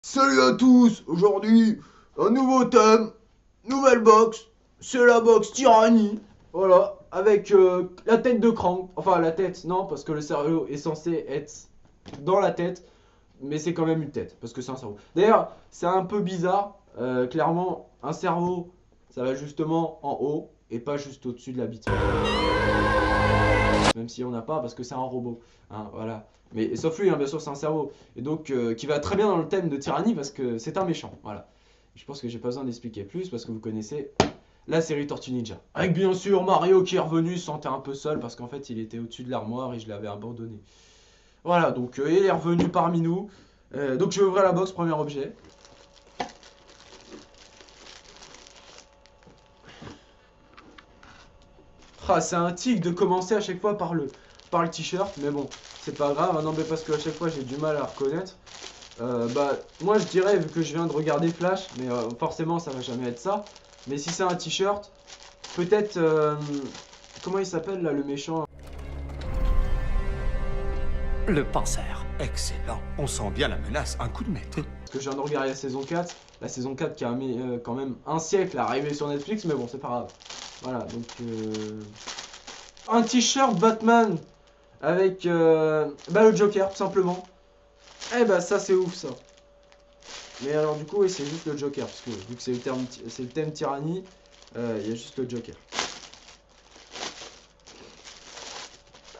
Salut à tous, aujourd'hui un nouveau thème, nouvelle box, c'est la box Tyrannie, voilà, avec la tête de Krang, enfin la tête non parce que le cerveau est censé être dans la tête, mais c'est quand même une tête parce que c'est un cerveau. D'ailleurs c'est un peu bizarre, clairement un cerveau ça va justement en haut et pas juste au-dessus de la bite. Même si on n'a pas parce que c'est un robot, hein, voilà. Mais sauf lui, hein, bien sûr, c'est un cerveau. Et donc, qui va très bien dans le thème de Tyrannie parce que c'est un méchant, voilà. Je pense que j'ai pas besoin d'expliquer plus parce que vous connaissez la série Tortue Ninja. Avec bien sûr Mario qui est revenu, se sentait un peu seul parce qu'en fait il était au-dessus de l'armoire et je l'avais abandonné. Voilà, donc il est revenu parmi nous. Donc je vais ouvrir la box, premier objet. Ah, c'est un tic de commencer à chaque fois par le t-shirt, mais bon, c'est pas grave, hein, non mais parce qu'à chaque fois j'ai du mal à reconnaître. Bah, moi je dirais, vu que je viens de regarder Flash, mais forcément ça va jamais être ça. Mais si c'est un t-shirt, peut-être. Comment il s'appelle là, le méchant? Le penseur. Excellent. On sent bien la menace, un coup de maître. Parce que je viens de regarder la saison 4. La saison 4 qui a mis quand même un siècle à arriver sur Netflix, mais bon, c'est pas grave. Voilà, donc. Un t-shirt Batman avec bah, le Joker, tout simplement. Eh bah, ça c'est ouf ça. Mais alors du coup, oui, c'est juste le Joker, parce que vu que c'est le thème tyrannie, il y a juste le Joker.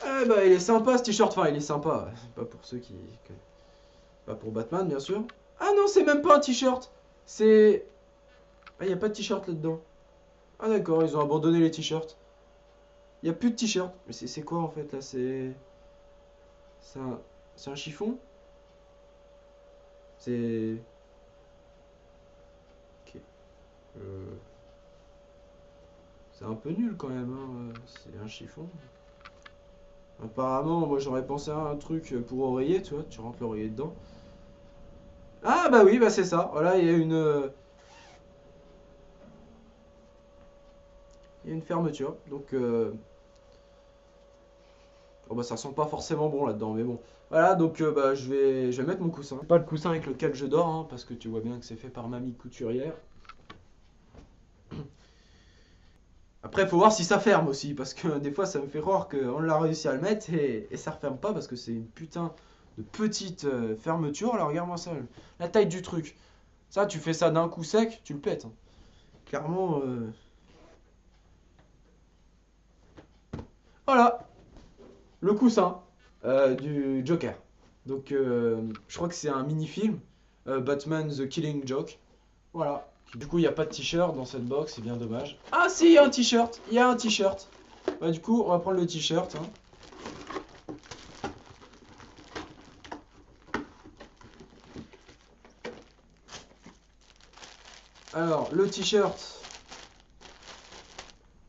Eh bah, il est sympa ce t-shirt, enfin il est sympa, pas pour ceux qui... Pas pour Batman bien sûr. Ah non, c'est même pas un t-shirt, c'est... Ah, il n'y a pas de t-shirt là-dedans. Ah d'accord, ils ont abandonné les t-shirts. Il n'y a plus de t-shirt. Mais c'est quoi en fait là, c'est... C'est un chiffon. C'est... Ok. C'est un peu nul quand même, hein. C'est un chiffon. Apparemment, moi j'aurais pensé à un truc pour oreiller, tu vois, tu rentres l'oreiller dedans. Ah bah oui, bah c'est ça. Voilà, il y a une fermeture. Donc, oh bah ça sent pas forcément bon là-dedans, mais bon. Voilà, donc bah je vais mettre mon coussin. Pas le coussin avec lequel je dors, hein, parce que tu vois bien que c'est fait par mamie couturière. Après, faut voir si ça ferme aussi, parce que des fois, ça me fait croire qu'on l'a réussi à le mettre et ça referme pas, parce que c'est une putain de petite fermeture. Alors, regarde-moi ça, la taille du truc. Ça, tu fais ça d'un coup sec, tu le pètes, hein. Clairement, voilà, le coussin du Joker. Donc, je crois que c'est un mini-film, Batman The Killing Joke. Voilà. Du coup, il n'y a pas de t-shirt dans cette box, c'est bien dommage. Ah si, il y a un t-shirt, il y a un t-shirt. Bah du coup, on va prendre le t-shirt, hein. Alors, le t-shirt.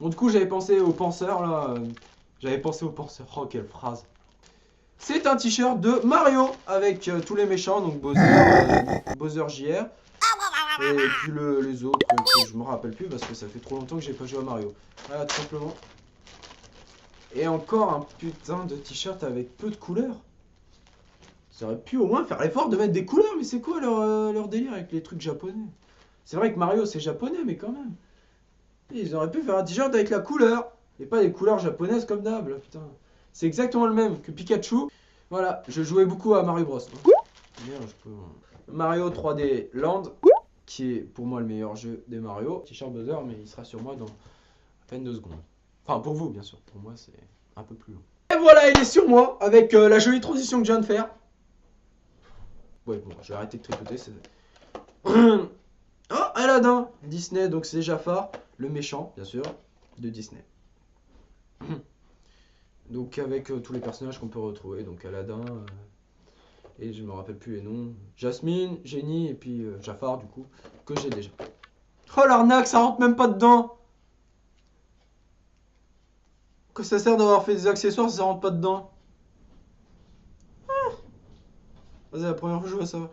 Bon, du coup, j'avais pensé au penseur, là. J'avais pensé au penseur. Oh, quelle phrase. C'est un t-shirt de Mario, avec tous les méchants, donc Bowser, Bowser JR. Et puis les autres que je me rappelle plus, parce que ça fait trop longtemps que j'ai pas joué à Mario. Voilà, tout simplement. Et encore un putain de t-shirt avec peu de couleurs. Ils auraient pu au moins faire l'effort de mettre des couleurs, mais c'est quoi leur délire avec les trucs japonais? C'est vrai que Mario c'est japonais, mais quand même. Ils auraient pu faire un t-shirt avec la couleur. Et pas des couleurs japonaises comme d'hab, là, putain. C'est exactement le même que Pikachu. Voilà, je jouais beaucoup à Mario Bros. Merde, je peux... Mario 3D Land, qui est pour moi le meilleur jeu des Mario. T-shirt Bowser, mais il sera sur moi dans à peine 2 secondes. Enfin, pour vous, bien sûr. Pour moi, c'est un peu plus long. Et voilà, il est sur moi, avec la jolie transition que je viens de faire. Ouais, bon, je vais arrêter de tripoter. Oh, Aladdin Disney, donc c'est Jafar, le méchant, bien sûr, de Disney. Donc avec tous les personnages qu'on peut retrouver, donc Aladdin, et je me rappelle plus les noms, Jasmine, Génie, et puis Jafar, du coup, que j'ai déjà. Oh l'arnaque, ça rentre même pas dedans. Que ça sert d'avoir fait des accessoires si ça rentre pas dedans? Vas-y, la première fois que je vois ça.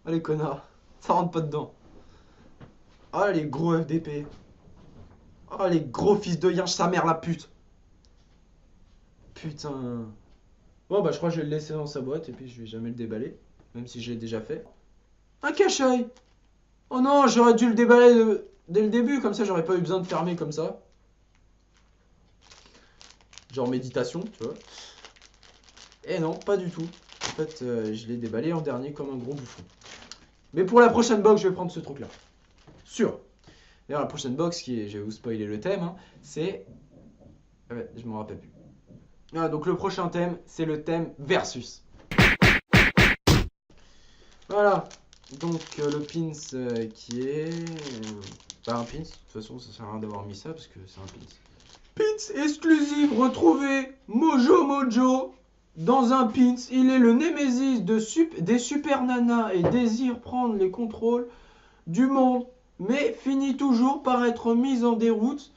Allez, connard, ça rentre pas dedans. Ah, les gros FDP. Ah, les gros fils de yinche, sa mère, la pute. Putain. Bon, bah, je crois que je vais le laisser dans sa boîte et puis je vais jamais le déballer. même si je l'ai déjà fait. Un cache-œil. Oh non, j'aurais dû le déballer dès le début, comme ça j'aurais pas eu besoin de fermer comme ça. Genre méditation, tu vois. Et non, pas du tout. En fait, je l'ai déballé en dernier comme un gros bouffon. Mais pour la prochaine box, je vais prendre ce truc-là. Sûr. D'ailleurs, la prochaine box, je vais vous spoiler le thème, hein, c'est... Ouais, je m'en rappelle plus. Ah, donc le prochain thème, c'est le thème Versus. Voilà. Donc le pins qui est... Pas un pins, de toute façon ça sert à rien d'avoir mis ça parce que c'est un pins. Pins exclusive, retrouvez Mojo Mojo dans un pins. Il est le némésis des super nanas et désire prendre les contrôles du monde, mais finit toujours par être mis en déroute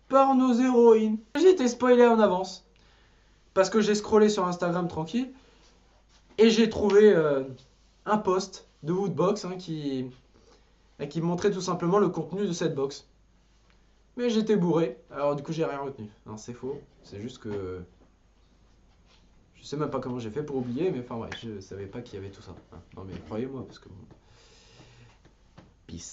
par nos héroïnes. J'ai été spoilé en avance parce que j'ai scrollé sur Instagram tranquille et j'ai trouvé un post de Woodbox hein, qui montrait tout simplement le contenu de cette box. Mais j'étais bourré, alors du coup j'ai rien retenu. Non, c'est faux, c'est juste que... Je sais même pas comment j'ai fait pour oublier, mais enfin ouais, je savais pas qu'il y avait tout ça. Non mais croyez-moi, parce que... Peace.